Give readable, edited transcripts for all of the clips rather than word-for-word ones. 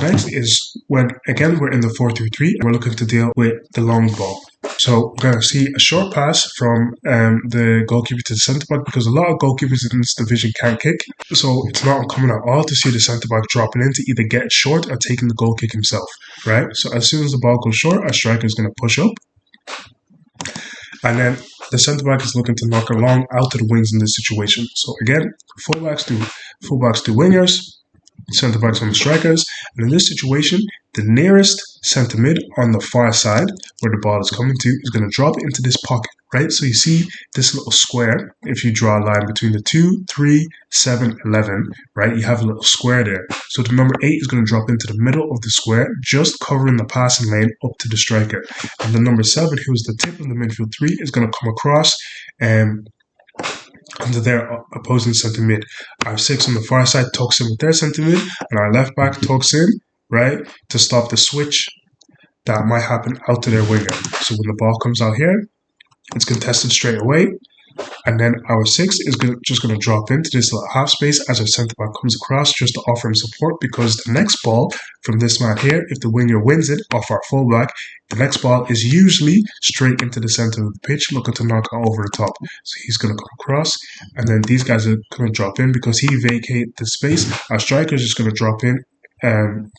next is when, again, we're in the 4-3-3 and we're looking to deal with the long ball. So we're going to see a short pass from the goalkeeper to the centre-back, because a lot of goalkeepers in this division can't kick. So it's not uncommon at all to see the centre-back dropping in to either get it short or taking the goal kick himself, right? So as soon as the ball goes short, our striker is going to push up. And then the centre-back is looking to knock it long out to the wings in this situation. So again, fullbacks to wingers, centre-backs on the strikers. And in this situation, the nearest centre-mid on the far side where the ball is coming to is going to drop into this pocket, right? So you see this little square. If you draw a line between the 2, 3, 7, 11, right? You have a little square there. So the number 8 is going to drop into the middle of the square, just covering the passing lane up to the striker. And the number 7, who's the tip of the midfield 3, is going to come across and under their opposing centre mid. Our 6 on the far side tucks in with their centre mid, and our left back tucks in, right, to stop the switch that might happen out to their winger. So when the ball comes out here, it's contested straight away, and then our 6 is just going to drop into this little half space as our centre back comes across, just to offer him support, because the next ball from this man here, if the winger wins it off our fullback, the next ball is usually straight into the centre of the pitch, looking to knock it over the top. So he's going to come across, and then these guys are going to drop in because he vacated the space. Our striker is just going to drop in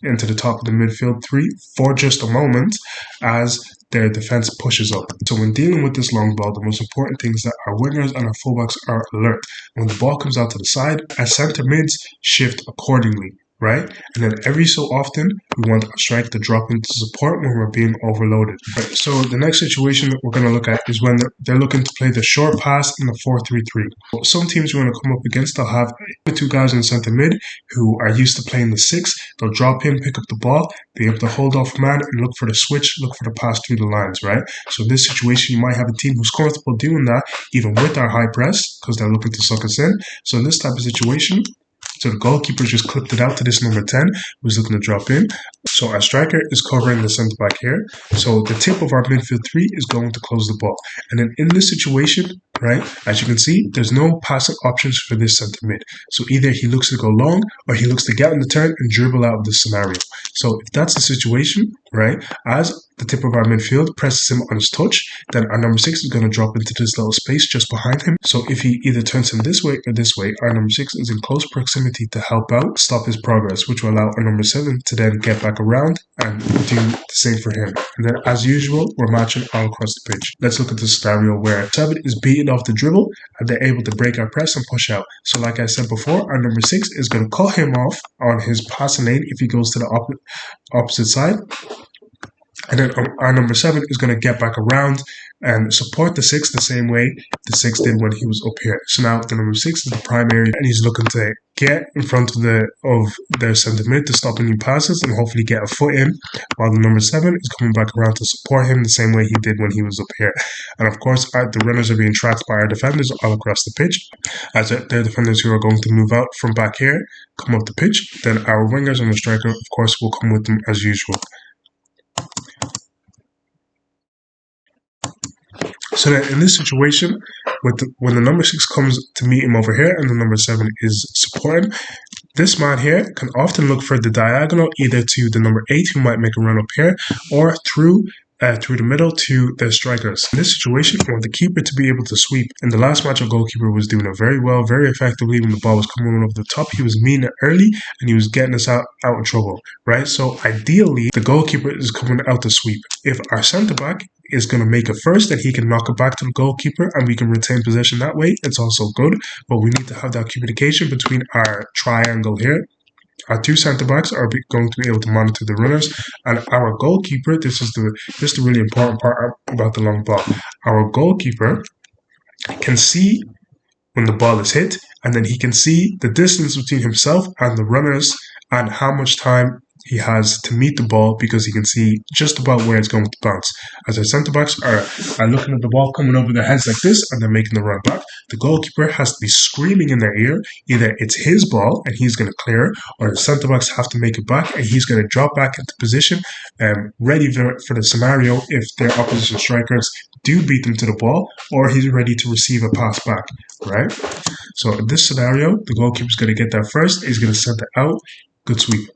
into the top of the midfield 3 for just a moment as their defense pushes up. So when dealing with this long ball, the most important thing is that our wingers and our fullbacks are alert. When the ball comes out to the side, our centre mids shift accordingly, right? And then every so often, we want our striker to drop into support when we're being overloaded. Right? So the next situation that we're going to look at is when they're looking to play the short pass in the 4-3-3. Some teams we're going to come up against, they'll have 2 guys in centre mid who are used to playing the 6. They'll drop in, pick up the ball, be able to hold off a man and look for the switch, look for the pass through the lines, right? So in this situation, you might have a team who's comfortable doing that, even with our high press, because they're looking to suck us in. So in this type of situation, so the goalkeeper just clipped it out to this number 10, who's looking to drop in. So our striker is covering the centre-back here. So the tip of our midfield 3 is going to close the ball. And then in this situation, right, as you can see, there's no passing options for this centre-mid. So either he looks to go long or he looks to get on the turn and dribble out of the scenario. So if that's the situation, right, as the tip of our midfield presses him on his touch, then our number 6 is going to drop into this little space just behind him. So if he either turns him this way or this way, our number 6 is in close proximity to help out, stop his progress, which will allow our number 7 to then get back around and do the same for him. And then as usual, we're matching all across the pitch. Let's look at the scenario where 7 is beaten off the dribble and they're able to break our press and push out. So like I said before, our number 6 is going to cut him off on his passing lane if he goes to the opposite side. And then our number 7 is going to get back around and support the 6 the same way the 6 did when he was up here. So now the number 6 is the primary, and he's looking to get in front of their centre mid to stop any passes and hopefully get a foot in, while the number 7 is coming back around to support him the same way he did when he was up here. And of course, the runners are being tracked by our defenders all across the pitch, as their defenders who are going to move out from back here come up the pitch. Then our wingers and the striker, of course, will come with them as usual. So that in this situation, when the number 6 comes to meet him over here and the number 7 is supporting, this man here can often look for the diagonal either to the number 8 who might make a run up here or through the middle to the strikers. In this situation, we want the keeper to be able to sweep. In the last match, our goalkeeper was doing it very well, very effectively. When the ball was coming over the top, he was meeting it early and he was getting us out of trouble, right? So ideally, the goalkeeper is coming out to sweep. If our centre-back is going to make it first, then he can knock it back to the goalkeeper and we can retain possession that way. It's also good, but we need to have that communication between our triangle here. Our 2 centre-backs are going to be able to monitor the runners, and our goalkeeper, this is the really important part about the long ball. Our goalkeeper can see when the ball is hit, and then he can see the distance between himself and the runners and how much time he has to meet the ball, because he can see just about where it's going to bounce. As our centre-backs are looking at the ball coming over their heads like this and they're making the run back, the goalkeeper has to be screaming in their ear, either it's his ball and he's going to clear, or the centre-backs have to make it back and he's going to drop back into position, ready for the scenario if their opposition strikers do beat them to the ball, or he's ready to receive a pass back, right? So in this scenario, the goalkeeper's going to get there first, he's going to send it out, good sweep.